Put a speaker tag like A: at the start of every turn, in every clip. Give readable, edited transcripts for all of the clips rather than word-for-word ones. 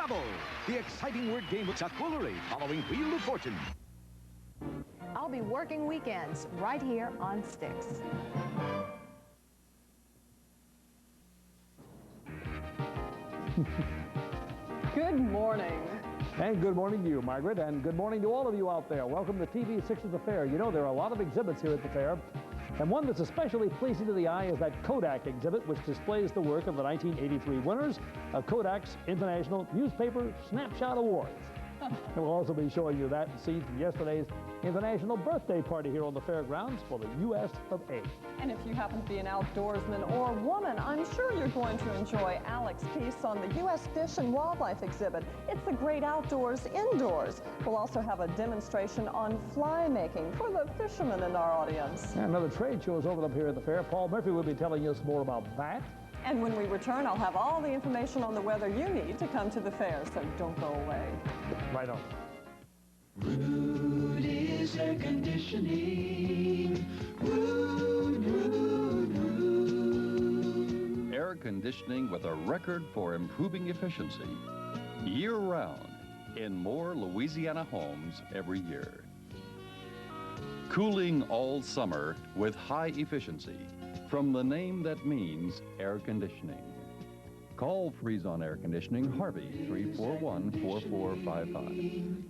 A: Scrabble, the exciting word game with Chuck-foolery following Wheel of Fortune.
B: I'll be working weekends right here on Sticks.
C: Good morning.
D: And good morning to you, Margaret, and good morning to all of you out there. Welcome to TV6 at the Fair. You know, there are a lot of exhibits here at the fair, and one that's especially pleasing to the eye is that Kodak exhibit, which displays the work of the 1983 winners of Kodak's International Newspaper Snapshot Awards. And we'll also be showing you that scene from yesterday's International Birthday Party here on the fairgrounds for the U.S. of A.
C: And if you happen to be an outdoorsman or woman, I'm sure you're going to enjoy Alec's piece on the U.S. Fish and Wildlife exhibit. It's the great outdoors indoors. We'll also have a demonstration on fly making for the fishermen in our audience.
D: And another trade show is open up here at the fair. Paul Murphy will be telling us more about that.
C: And when we return, I'll have all the information on the weather you need to come to the fair, so don't go away.
D: Right on.
E: Rudy's Air Conditioning. Rudy.
F: Air conditioning with a record for improving efficiency year-round in more Louisiana homes every year. Cooling all summer with high efficiency from the name that means air conditioning. Call Freeze-On Air Conditioning, Harvey, 341-4455.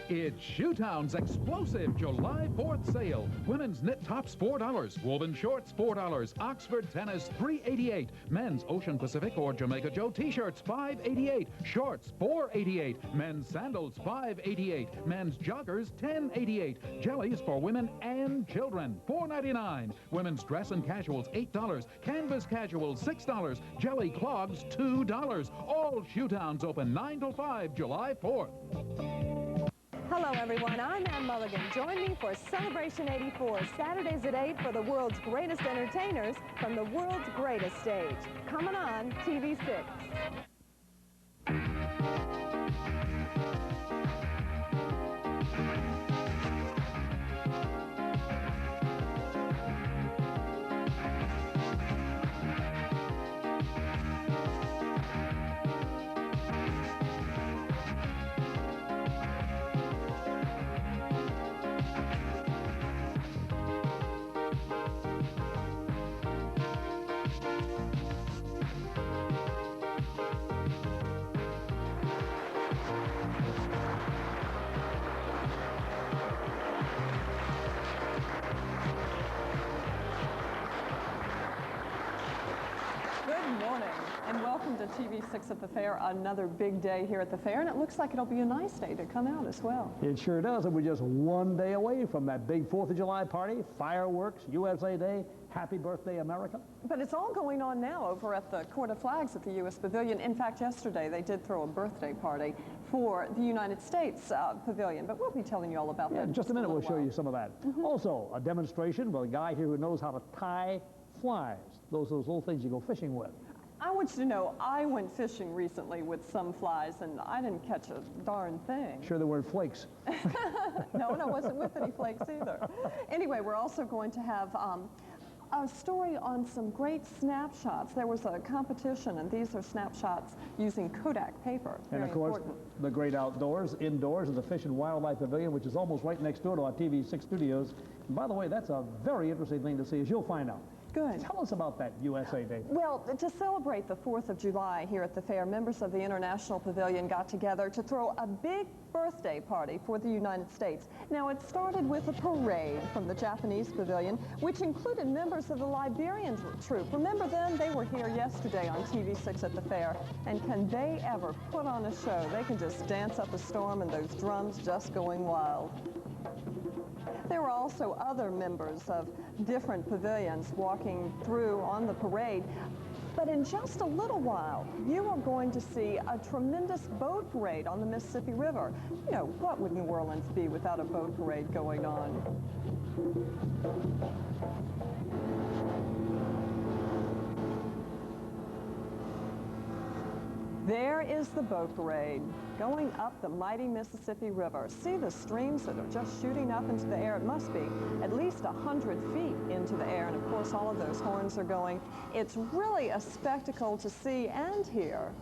G: It's Shoetown's explosive July 4th sale. Women's knit tops, $4. Woven shorts, $4. Oxford tennis, $3.88. Men's Ocean Pacific or Jamaica Joe t-shirts, $5.88. Shorts, $4.88. Men's sandals, $5.88. Men's joggers, $10.88. Jellies for women and children, $4.99. Women's dress and casuals, $8. Canvas casuals, $6. Jelly clogs, $2. All Shoetowns open 9 till 5, July 4th.
B: Hello, everyone. I'm Ann Mulligan. Join me for Celebration 84, Saturdays at 8 for the world's greatest entertainers from the world's greatest stage. Coming on TV6.
C: And welcome to TV6 at the Fair, another big day here at the fair, and it looks like it'll be a nice day to come out as well.
D: It sure does, and we're just one day away from that big 4th of July party, fireworks, USA Day, Happy Birthday, America.
C: But it's all going on now over at the Court of Flags at the U.S. Pavilion. In fact, yesterday they did throw a birthday party for the United States Pavilion, but we'll be telling you all about that
D: in just a minute. We'll show you some of that. Also, a demonstration with a guy here who knows how to tie flies, those little things you go fishing with.
C: I want you to know, I went fishing recently with some flies, and I didn't catch a darn thing.
D: Sure there weren't flakes.
C: No, and I wasn't with any flakes either. Anyway, we're also going to have a story on some great snapshots. There was a competition, and these are snapshots using Kodak paper.
D: And of course, the great outdoors, indoors, is the Fish and Wildlife Pavilion, which is almost right next door to our TV6 studios. And by the way, that's a very interesting thing to see, as you'll find out.
C: Good.
D: Tell us about that USA Day.
C: Well, to celebrate the 4th of July here at the fair, members of the International Pavilion got together to throw a big birthday party for the United States. Now, it started with a parade from the Japanese Pavilion, which included members of the Liberian troupe. Remember them? They were here yesterday on TV6 at the fair. And can they ever put on a show? They can just dance up a storm, and those drums just going wild. There were also other members of different pavilions walking through on the parade. But in just a little while, you are going to see a tremendous boat parade on the Mississippi River. You know, what would New Orleans be without a boat parade going on? There is the boat parade going up the mighty Mississippi River. See the streams that are just shooting up into the air. It must be at least 100 feet into the air, and of course all of those horns are going. It's really a spectacle to see and hear.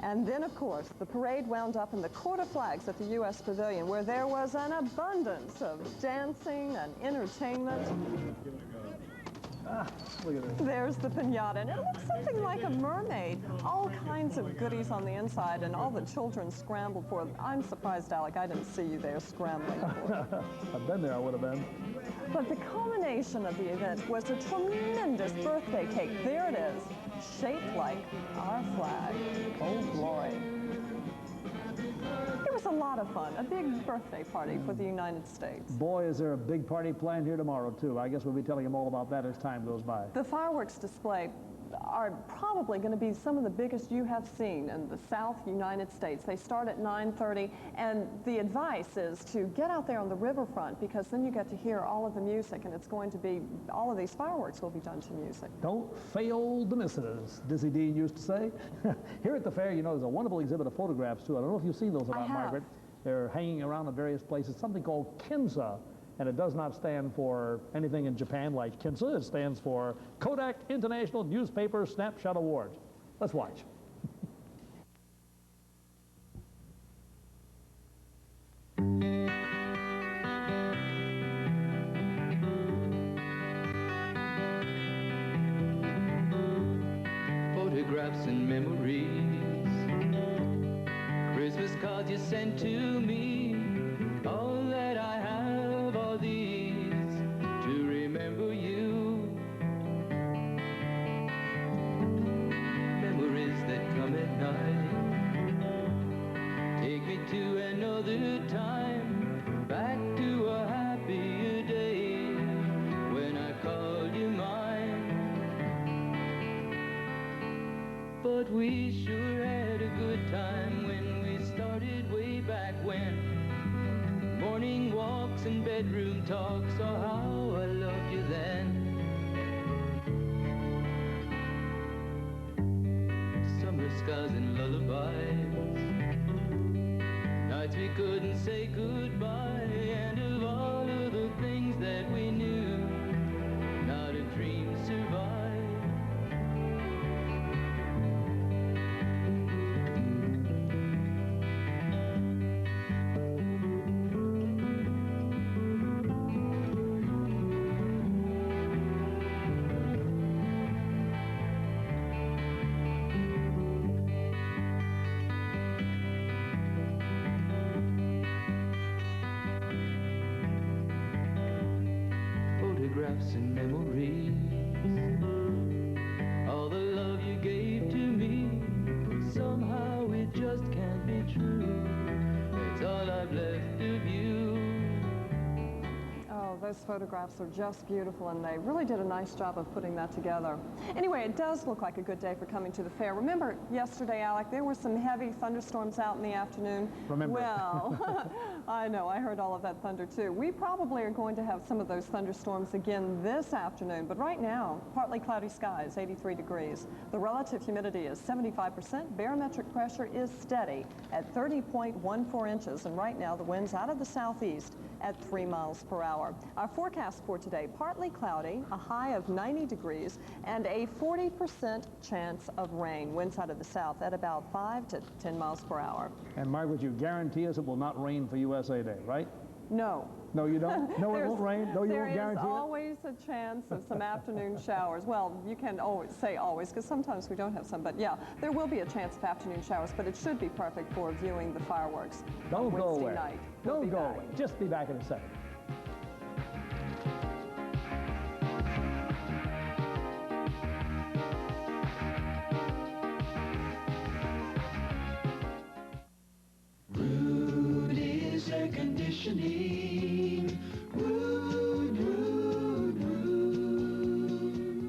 C: And then, of course, the parade wound up in the Court of Flags at the U.S. Pavilion, where there was an abundance of dancing and entertainment.
D: Look at this.
C: There's the piñata, and it looks something like a mermaid. All kinds of goodies on the inside, and all the children scrambled for them. I'm surprised, Alec, I didn't see you there scrambling for it.
D: I've been there, I would have been.
C: But the culmination of the event was a tremendous birthday cake. There it is, shaped like our flag. Oh, glory. It was a lot of fun, a big birthday party for the United States.
D: Boy, is there a big party planned here tomorrow, too. I guess we'll be telling them all about that as time goes by.
C: The fireworks display are probably going to be some of the biggest you have seen in the South United States. They start at 9:30, and the advice is to get out there on the riverfront, because then you get to hear all of the music, and it's going to be, all of these fireworks will be done to music.
D: Don't fail to miss it, as Dizzy Dean used to say. Here at the fair, you know, there's a wonderful exhibit of photographs, too. I don't know if you've seen those about Margaret. They're hanging around in various places, something called Kinsa. And it does not stand for anything in Japan like Kinsa. It stands for Kodak International Newspaper Snapshot Award. Let's watch.
E: Photographs and memories, Christmas cards you sent to me, all that I have are these to remember you. Memories that come at night, take me to another time, back to a happier day when I called you mine. But we sure had a good time when we started way back when. Morning walks and bedroom talks, oh how I loved you then. Summer skies and lullabies, nights we couldn't say goodbye, and of all of the things that we knew, not a dream survived. Photographs and memories, all the love you gave to me, somehow it just can't be true. It's all I've left of you.
C: Oh, those photographs are just beautiful, and they really did a nice job of putting that together. Anyway, it does look like a good day for coming to the fair. Remember yesterday, Alec, there were some heavy thunderstorms out in the afternoon.
D: Remember.
C: Well, I know, I heard all of that thunder too. We probably are going to have some of those thunderstorms again this afternoon, but right now, partly cloudy skies, 83 degrees. The relative humidity is 75%. Barometric pressure is steady at 30.14 inches, and right now the wind's out of the southeast at 3 miles per hour. Our forecast for today, partly cloudy, a high of 90 degrees, and a 40% chance of rain. Winds out of the south at about 5 to 10 miles per hour.
D: And Margaret, you guarantee us it will not rain for USA Day, right?
C: No.
D: No, you don't? No, it won't rain? No, you won't guarantee it?
C: There is always a chance of some afternoon showers. Well, you can always say always, because sometimes we don't have some. But yeah, there will be a chance of afternoon showers, but it should be perfect for viewing the fireworks
D: Don't
C: on
D: go
C: Wednesday
D: away.
C: night.
D: Don't go away. Just be back in a second.
E: Air conditioning.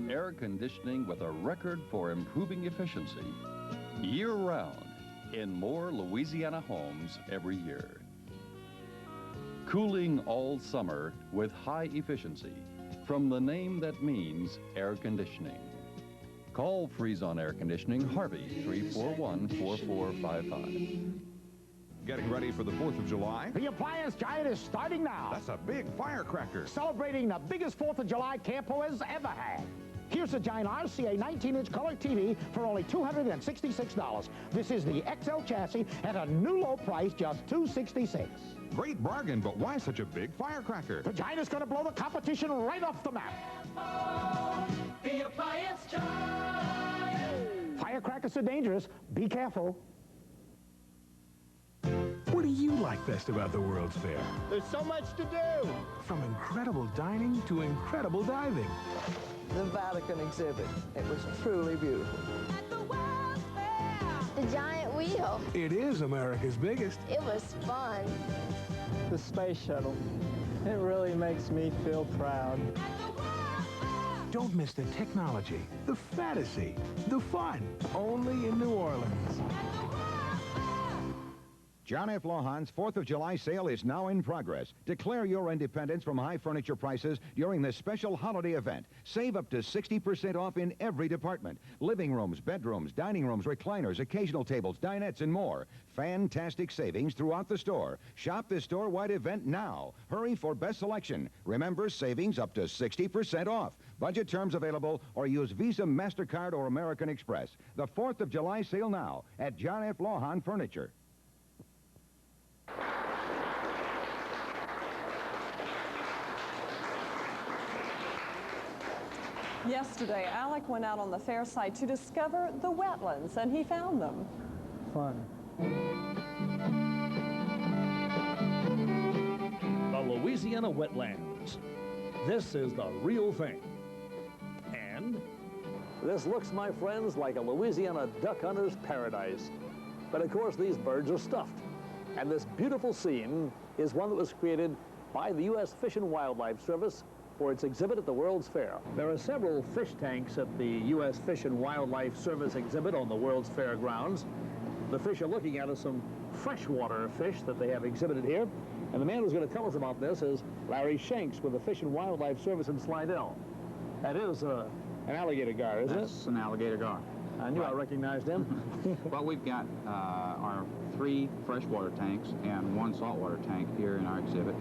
F: Air conditioning with a record for improving efficiency year-round in more Louisiana homes every year. Cooling all summer with high efficiency from the name that means air conditioning. Call Freeze-On Air Conditioning, Harvey, 341-4455.
H: Getting ready for the 4th of July?
A: The appliance giant is starting now.
H: That's a big firecracker.
A: Celebrating the biggest 4th of July Campo has ever had.
I: Here's a giant RCA 19-inch color TV for only $266. This is the XL chassis at a new low price, just $266.
H: Great bargain, but why such a big firecracker?
I: The giant is going to blow the competition right off the map.
E: The appliance giant.
I: Firecrackers are dangerous. Be careful.
J: What do you like best about the World's Fair?
I: There's so much to do.
J: From incredible dining to incredible diving.
K: The Vatican exhibit. It was truly beautiful.
L: At the World's Fair.
M: The giant wheel.
J: It is America's biggest.
M: It was fun.
K: The space shuttle. It really makes me feel proud.
L: At the World's Fair.
J: Don't miss the technology, the fantasy, the fun. Only in New Orleans.
H: John F. Lawhon's 4th of July sale is now in progress. Declare your independence from high furniture prices during this special holiday event. Save up to 60% off in every department. Living rooms, bedrooms, dining rooms, recliners, occasional tables, dinettes, and more. Fantastic savings throughout the store. Shop this store-wide event now. Hurry for best selection. Remember, savings up to 60% off. Budget terms available, or use Visa, MasterCard, or American Express. The 4th of July sale now at John F. Lawhon Furniture.
C: Yesterday, Alec went out on the fair site to discover the wetlands, and he found them.
D: Fun. The Louisiana wetlands. This is the real thing. And this looks, my friends, like a Louisiana duck hunter's paradise. But of course, these birds are stuffed. And this beautiful scene is one that was created by the U.S. Fish and Wildlife Service for its exhibit at the World's Fair. There are several fish tanks at the U.S. Fish and Wildlife Service exhibit on the World's Fair grounds. The fish you're looking at is some freshwater fish that they have exhibited here. And the man who's going to tell us about this is Larry Shanks with the Fish and Wildlife Service in Slidell. That is an alligator gar, isn't it?
N: That's an alligator gar.
D: I knew I recognized him.
N: Well, we've got our 3 freshwater tanks and 1 saltwater tank here in our exhibit,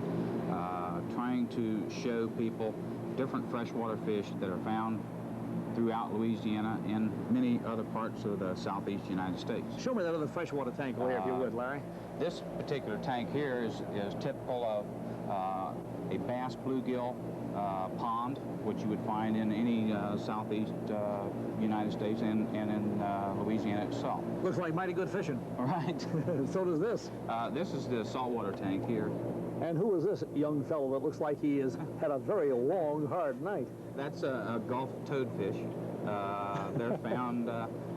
N: trying to show people different freshwater fish that are found throughout Louisiana and many other parts of the southeast United States.
D: Show me that other freshwater tank over here, if you would, Larry.
N: This particular tank here is typical of a bass bluegill pond, which you would find in any southeast United States and in Louisiana itself.
D: Looks like mighty good fishing.
N: All right.
D: So does this.
N: This is the saltwater tank here.
D: And who is this young fellow that looks like he has had a very long, hard night?
N: That's a Gulf toadfish. They're found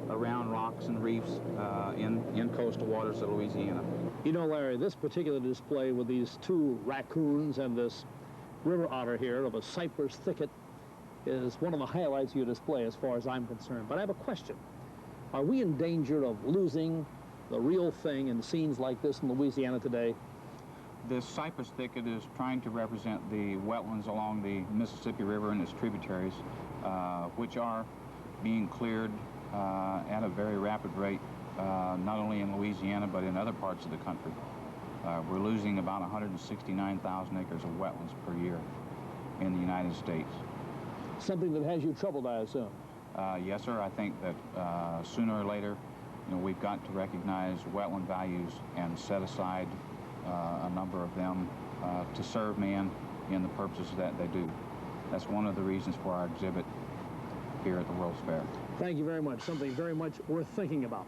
N: around rocks and reefs in coastal waters of Louisiana.
D: You know, Larry, this particular display with these 2 raccoons and this river otter here of a cypress thicket is one of the highlights of your display as far as I'm concerned. But I have a question. Are we in danger of losing the real thing in scenes like this in Louisiana today?
N: This cypress thicket is trying to represent the wetlands along the Mississippi River and its tributaries, which are being cleared at a very rapid rate, not only in Louisiana, but in other parts of the country. We're losing about 169,000 acres of wetlands per year in the United States.
D: Something that has you troubled, I assume.
N: Yes, sir. I think that sooner or later, we've got to recognize wetland values and set aside a number of them to serve man in the purposes that they do. That's one of the reasons for our exhibit here at the World's Fair.
D: Thank you very much. Something very much worth thinking about.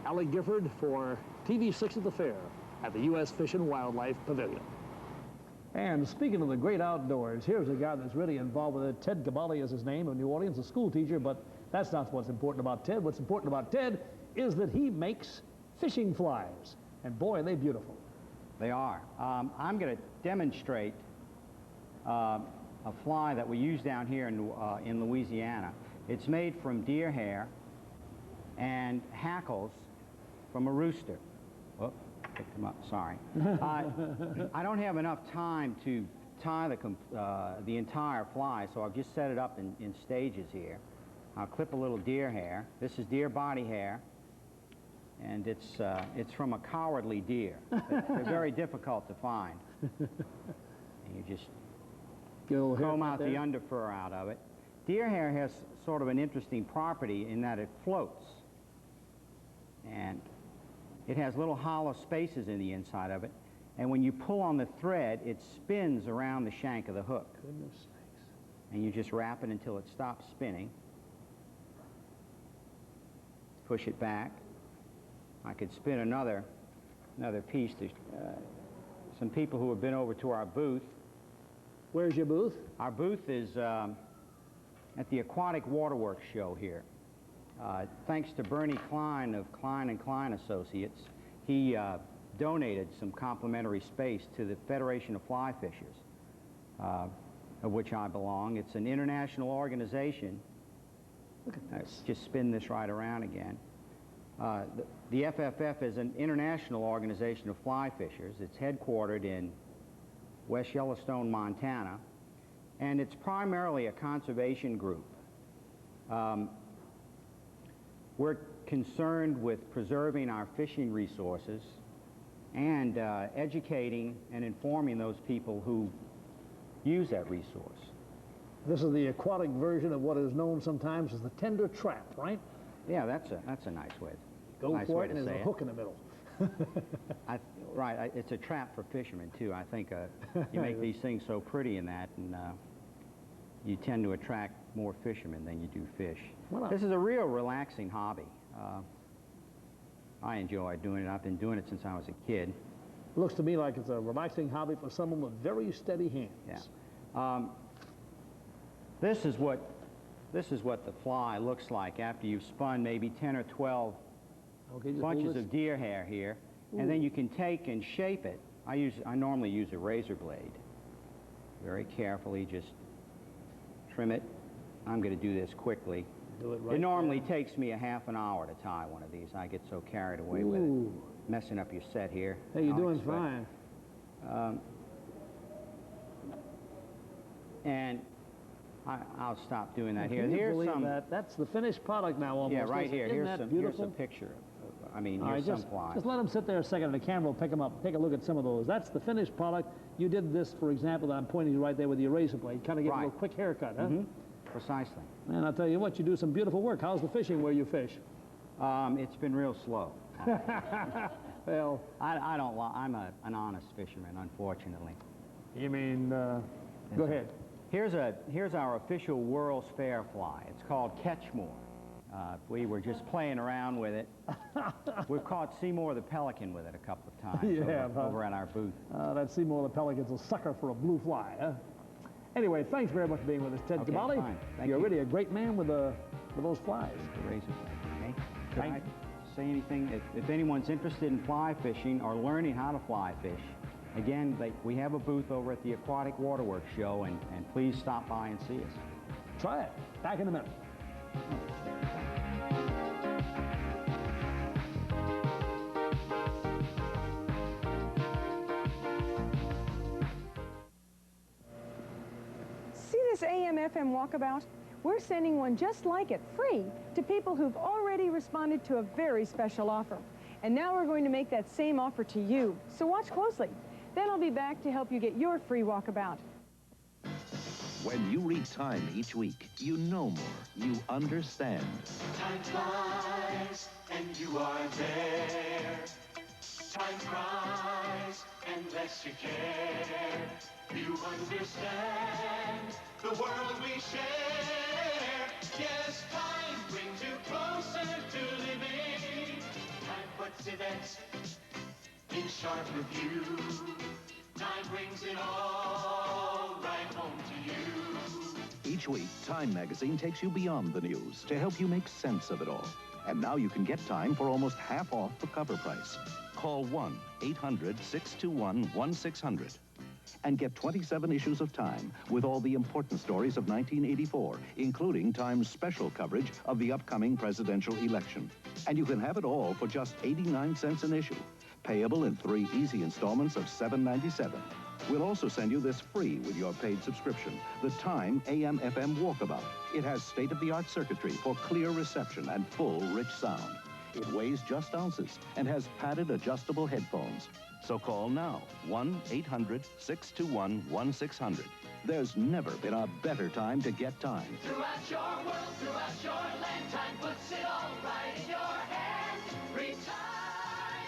D: Alec Gifford for TV6 at the Fair at the U.S. Fish and Wildlife Pavilion. And speaking of the great outdoors, here's a guy that's really involved with it. Ted Caballi is his name, of New Orleans, a school teacher, but that's not what's important about Ted. What's important about Ted is that he makes fishing flies. And boy, are they beautiful.
O: They are. I'm going to demonstrate a fly that we use down here in Louisiana. It's made from deer hair and hackles from a rooster. Oh, picked them up, sorry. I don't have enough time to tie the entire fly, so I've just set it up in stages here. I'll clip a little deer hair. This is deer body hair, and it's from a cowardly deer. They're very difficult to find. And you just comb out the underfur out of it. deer hair has sort of an interesting property in that it floats. And it has little hollow spaces in the inside of it. And when you pull on the thread, it spins around the shank of the hook.
D: Goodness sakes.
O: And you just wrap it until it stops spinning. Push it back. I could spin another piece to some people who have been over to our booth.
D: Where's your booth?
O: Our booth is at the Aquatic Waterworks show here. Thanks to Bernie Klein of Klein & Klein Associates, he donated some complimentary space to the Federation of Fly Fishers, of which I belong. It's an international organization.
D: Look at this.
O: Just spin this right around again. The FFF is an international organization of fly fishers. It's headquartered in West Yellowstone, Montana, and it's primarily a conservation group. We're concerned with preserving our fishing resources and educating and informing those people who use that resource.
D: This is the aquatic version of what is known sometimes as the tender trap, right?
O: Yeah, that's a nice way.
D: Go for it, and there's a hook in the middle.
O: Right, it's a trap for fishermen too. I think you make these things so pretty in that, and you tend to attract more fishermen than you do fish.
D: Well,
O: this is a real relaxing hobby. I enjoy doing it. I've been doing it since I was a kid.
D: Looks to me like it's a relaxing hobby for someone with very steady hands.
O: Yeah. This is what the fly looks like after you've spun maybe 10 or 12 bunches of deer hair here. Ooh. And then you can take and shape it. I normally use a razor blade. Very carefully, just trim it. I'm going to do this quickly.
D: Do it right.
O: It normally takes me a half an hour to tie one of these. I get so carried away with it. Messing up your set here.
D: Hey, you're doing fine.
O: And I'll stop doing that here.
D: Can you
O: Here's
D: believe
O: some.
D: that? That's the finished product now, almost.
O: Yeah, right here.
D: Isn't that beautiful?
O: Here's a picture. Here's some flies.
D: Just let them sit there a second, and the camera will pick them up. Take a look at some of those. That's the finished product. You did this, for example, that I'm pointing to right there with the razor blade. Kind of get a little quick haircut, huh?
O: Precisely.
D: Man, I'll tell you what, you do some beautiful work. How's the fishing where you fish?
O: It's been real slow.
D: Well,
O: I don't. I'm an honest fisherman, unfortunately.
D: You mean? Go ahead.
O: Here's our official World's Fair fly. It's called Catchmore. We were just playing around with it. We've caught Seymour the pelican with it a couple of times over at our booth.
D: That Seymour the pelican's a sucker for a blue fly, huh? Anyway, thanks very much for being with us, Ted Kamali. You're really a great man with those flies.
O: The razor blade, okay? Could I say anything? If anyone's interested in fly fishing or learning how to fly fish, again, we have a booth over at the Aquatic Waterworks show, and please stop by and see us.
D: Try it. Back in a minute.
B: See this AM/FM walkabout? We're sending one just like it, free, to people who've already responded to a very special offer. And now we're going to make that same offer to you. So watch closely. Then I'll be back to help you get your free walkabout.
P: When you read Time each week, you know more. You understand.
L: Time flies, and you are there. Time cries, and less you care. You understand the world we share. Yes, time brings you closer to living. Time puts events in sharp review. Time brings it all right home to you.
P: Each week, Time magazine takes you beyond the news to help you make sense of it all. And now you can get Time for almost half off the cover price. Call 1-800-621-1600 and get 27 issues of Time with all the important stories of 1984, including Time's special coverage of the upcoming presidential election. And you can have it all for just 89 cents an issue, payable in 3 easy installments of $7.97. We'll also send you this free with your paid subscription, the Time AM/FM Walkabout. It has state-of-the-art circuitry for clear reception and full, rich sound. It weighs just ounces and has padded adjustable headphones. So call now, 1-800-621-1600. There's never been a better time to get time.
L: Throughout your world, throughout your land, time puts it all right in your hand. Read time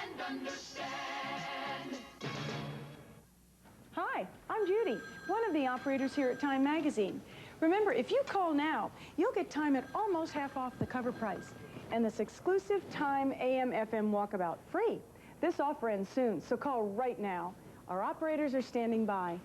L: and understand.
Q: Hi, I'm Judy, one of the operators here at Time Magazine. Remember, if you call now, you'll get time at almost half off the cover price. And this exclusive Time AM/FM walkabout free. This offer ends soon, so call right now. Our operators are standing by.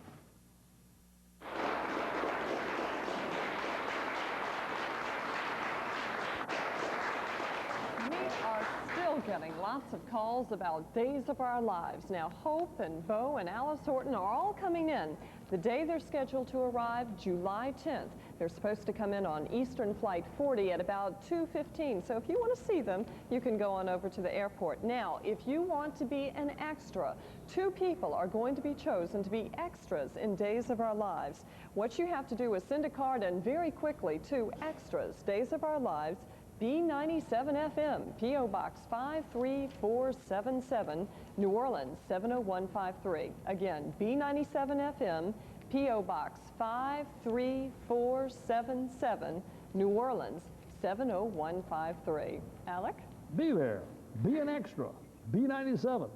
C: Getting lots of calls about Days of Our Lives. Now, Hope and Bo and Alice Horton are all coming in. The day they're scheduled to arrive, July 10th. They're supposed to come in on Eastern Flight 40 at about 2:15. So if you want to see them, you can go on over to the airport. Now, if you want to be an extra, 2 people are going to be chosen to be extras in Days of Our Lives. What you have to do is send a card in very quickly to Extras, Days of Our Lives, B97 FM, P.O. Box 53477, New Orleans 70153. Again, B97 FM, P.O. Box 53477, New Orleans 70153. Alec?
D: Be there. Be an extra. B97.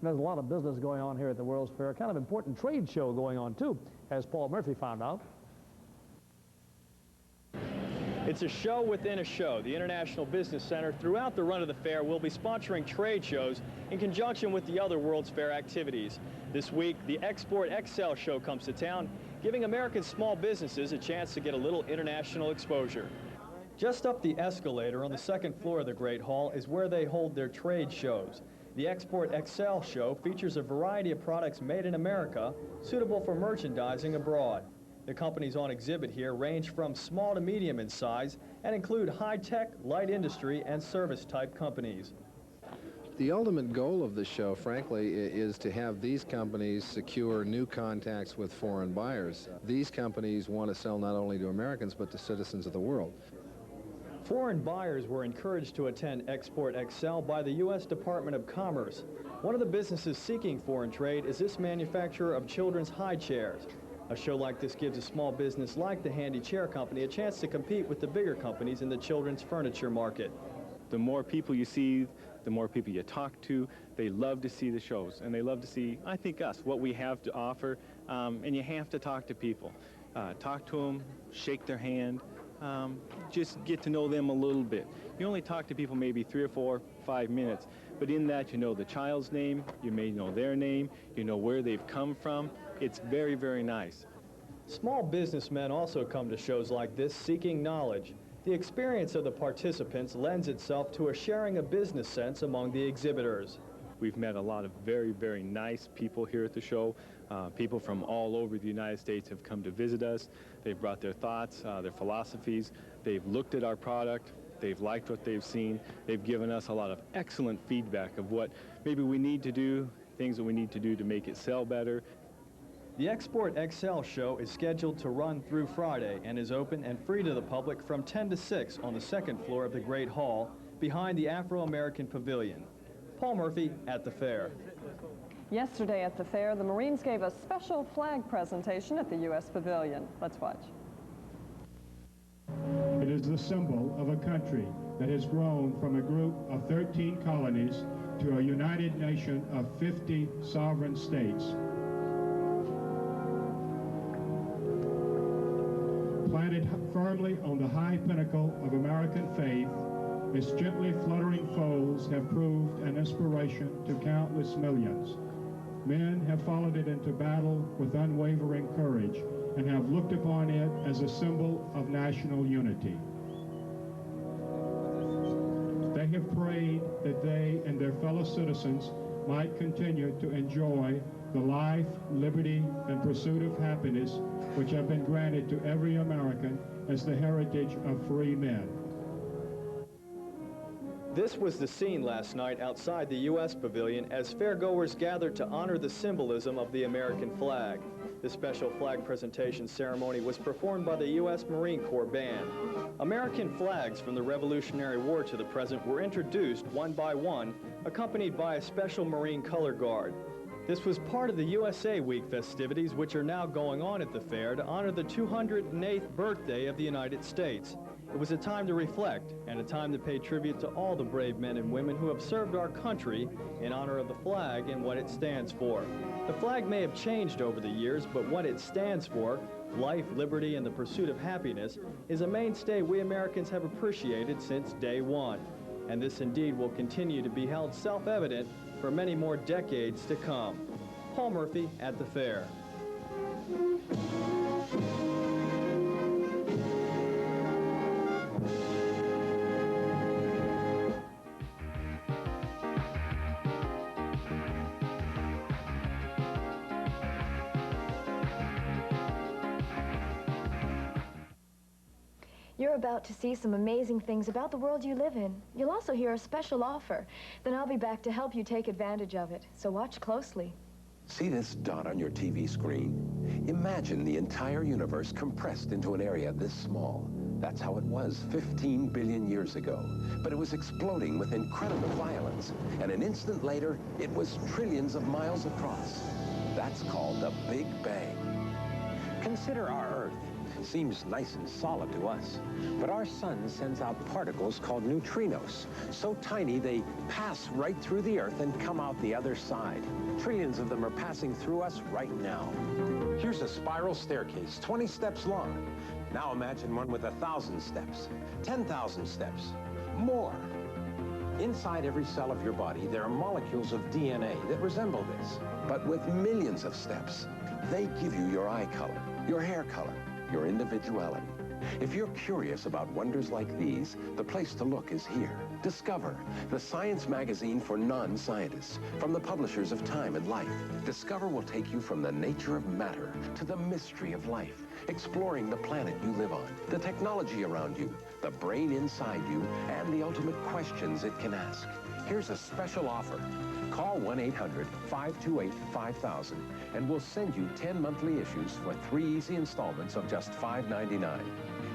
D: There's a lot of business going on here at the World's Fair. Kind of important trade show going on, too, as Paul Murphy found out.
R: It's a show within a show. The International Business Center, throughout the run of the fair, will be sponsoring trade shows in conjunction with the other World's Fair activities. This week, the Export Excel show comes to town, giving American small businesses a chance to get a little international exposure. Just up the escalator on the second floor of the Great Hall is where they hold their trade shows. The Export Excel show features a variety of products made in America, suitable for merchandising abroad. The companies on exhibit here range from small to medium in size and include high-tech, light industry, and service-type companies.
S: The ultimate goal of the show, frankly, is to have these companies secure new contacts with foreign buyers. These companies want to sell not only to Americans, but to citizens of the world.
R: Foreign buyers were encouraged to attend Export Excel by the U.S. Department of Commerce. One of the businesses seeking foreign trade is this manufacturer of children's high chairs. A show like this gives a small business like the Handy Chair Company a chance to compete with the bigger companies in the children's furniture market.
T: The more people you see, the more people you talk to, they love to see the shows, and they love to see, I think, us, what we have to offer, and you have to talk to people. Talk to them, shake their hand, just get to know them a little bit. You only talk to people maybe 3 or 4, 5 minutes, but in that you know the child's name, you may know their name, you know where they've come from. It's very, very nice.
R: Small businessmen also come to shows like this seeking knowledge. The experience of the participants lends itself to a sharing of business sense among the exhibitors.
T: We've met a lot of very, very nice people here at the show. People from all over the United States have come to visit us. They've brought their thoughts, their philosophies. They've looked at our product. They've liked what they've seen. They've given us a lot of excellent feedback of what maybe we need to do, things that we need to do to make it sell better.
R: The Export Excel show is scheduled to run through Friday and is open and free to the public from 10 to 6 on the second floor of the Great Hall behind the Afro-American Pavilion. Paul Murphy at the fair.
C: Yesterday at the fair, the Marines gave a special flag presentation at the U.S. Pavilion. Let's watch.
U: It is the symbol of a country that has grown from a group of 13 colonies to a united nation of 50 sovereign states. Planted firmly on the high pinnacle of American faith, its gently fluttering folds have proved an inspiration to countless millions. Men have followed it into battle with unwavering courage and have looked upon it as a symbol of national unity. They have prayed that they and their fellow citizens might continue to enjoy the life, liberty, and pursuit of happiness which have been granted to every American as the heritage of free men.
R: This was the scene last night outside the U.S. Pavilion as fairgoers gathered to honor the symbolism of the American flag. The special flag presentation ceremony was performed by the U.S. Marine Corps Band. American flags from the Revolutionary War to the present were introduced one by one, accompanied by a special Marine color guard. This was part of the USA Week festivities, which are now going on at the fair to honor the 208th birthday of the United States. It was a time to reflect and a time to pay tribute to all the brave men and women who have served our country in honor of the flag and what it stands for. The flag may have changed over the years, but what it stands for, life, liberty, and the pursuit of happiness, is a mainstay we Americans have appreciated since day one. And this indeed will continue to be held self-evident for many more decades to come. Paul Murphy at the fair.
G: You're about to see some amazing things about the world you live in. You'll also hear a special offer. Then I'll be back to help you take advantage of it. So watch closely.
V: See this dot on your TV screen? Imagine the entire universe compressed into an area this small. That's how it was 15 billion years ago. But it was exploding with incredible violence. And an instant later, it was trillions of miles across. That's called the Big Bang.
W: Consider our Earth. Seems nice and solid to us, but our sun sends out particles called neutrinos, so tiny they pass right through the Earth and come out the other side. Trillions of them are passing through us right now. Here's a spiral staircase, 20 steps long. Now imagine one with 1,000 steps, 10,000 steps, more. Inside every cell of your body, there are molecules of DNA that resemble this, but with millions of steps. They give you your eye color, your hair color, your individuality. If you're curious about wonders like these, the place to look is here. Discover, the science magazine for non-scientists, from the publishers of Time and Life. Discover will take you from the nature of matter to the mystery of life, exploring the planet you live on, the technology around you, the brain inside you, and the ultimate questions it can ask. Here's a special offer. Call 1-800-528-5000 and we'll send you 10 monthly issues for 3 easy installments of just $5.99,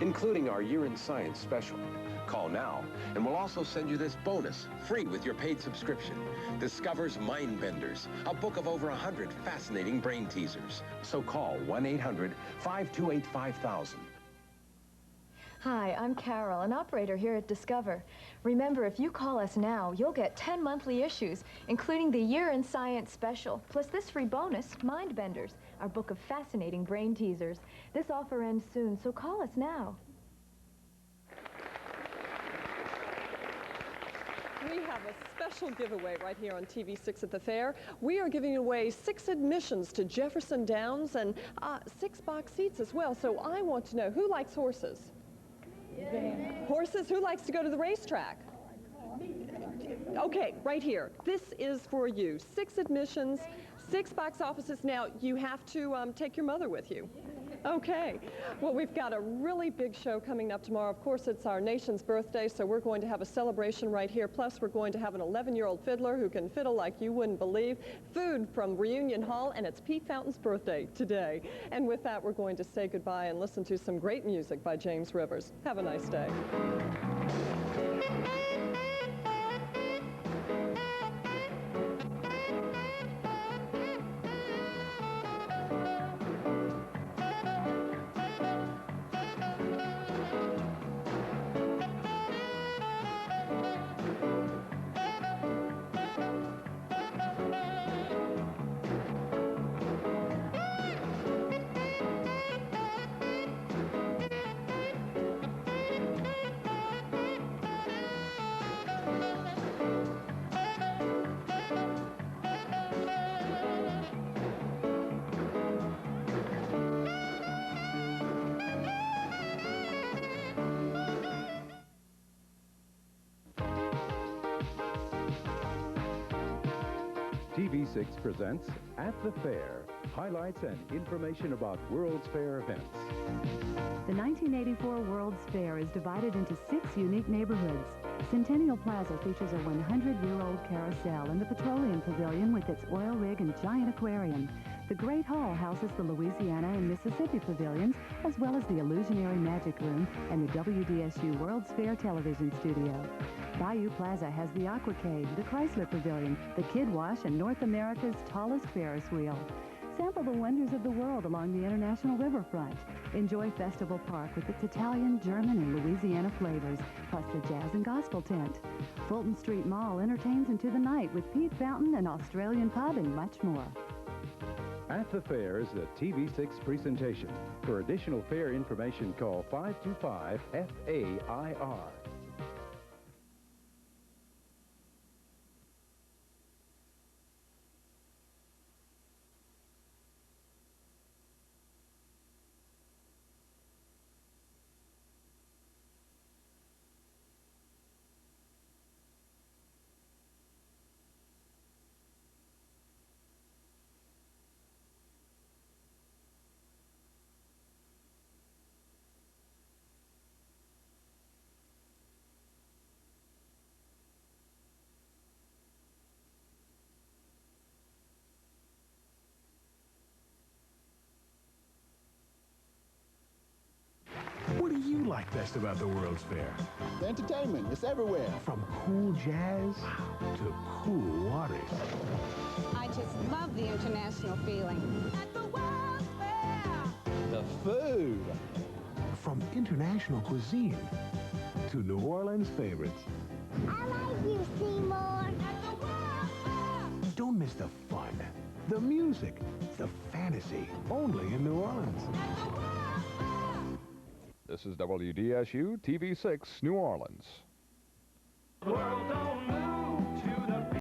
W: including our Year in Science special. Call now, and we'll also send you this bonus, free with your paid subscription. Discover's Mind Benders, a book of over 100 fascinating brain teasers. So call 1-800-528-5000.
G: Hi, I'm Carol, an operator here at Discover. Remember, if you call us now, you'll get 10 monthly issues, including the Year in Science special, plus this free bonus, Mind Benders, our book of fascinating brain teasers. This offer ends soon, so call us now.
C: We have a special giveaway right here on TV6 at the Fair. We are giving away 6 admissions to Jefferson Downs and 6 box seats as well. So I want to know, who likes horses? Yeah. Horses? Who likes to go to the racetrack? Okay, right here. This is for you. 6 admissions, 6 box offices. Now, you have to take your mother with you. Okay. Well, we've got a really big show coming up tomorrow. Of course, it's our nation's birthday, so we're going to have a celebration right here. Plus, we're going to have an 11-year-old fiddler who can fiddle like you wouldn't believe. Food from Reunion Hall, and it's Pete Fountain's birthday today. And with that, we're going to say goodbye and listen to some great music by James Rivers. Have a nice day.
X: TV6 presents At the Fair, highlights and information about World's Fair events.
Y: The 1984 World's Fair is divided into 6 unique neighborhoods. Centennial Plaza features a 100-year-old carousel and the Petroleum Pavilion with its oil rig and giant aquarium. The Great Hall houses the Louisiana and Mississippi pavilions, as well as the Illusionary Magic Room and the WDSU World's Fair television studio. Bayou Plaza has the Aquacade, the Chrysler Pavilion, the Kid Wash, and North America's tallest Ferris wheel. Sample the wonders of the world along the International Riverfront. Enjoy Festival Park with its Italian, German, and Louisiana flavors, plus the Jazz and Gospel tent. Fulton Street Mall entertains into the night with Pete Fountain, an Australian pub, and much more.
X: At the Fair is the TV6 presentation. For additional fair information, call 525-FAIR.
J: What do you like best about the World's Fair?
A: The entertainment, it's everywhere.
J: From cool jazz to cool waters.
E: I just love the international feeling. At the World's Fair!
J: The food. From international cuisine to New Orleans favorites.
E: I like you, Seymour. At the World's Fair!
J: Don't miss the fun, the music, the fantasy, only in New Orleans.
F: This is WDSU TV6 New Orleans.
L: The world don't move.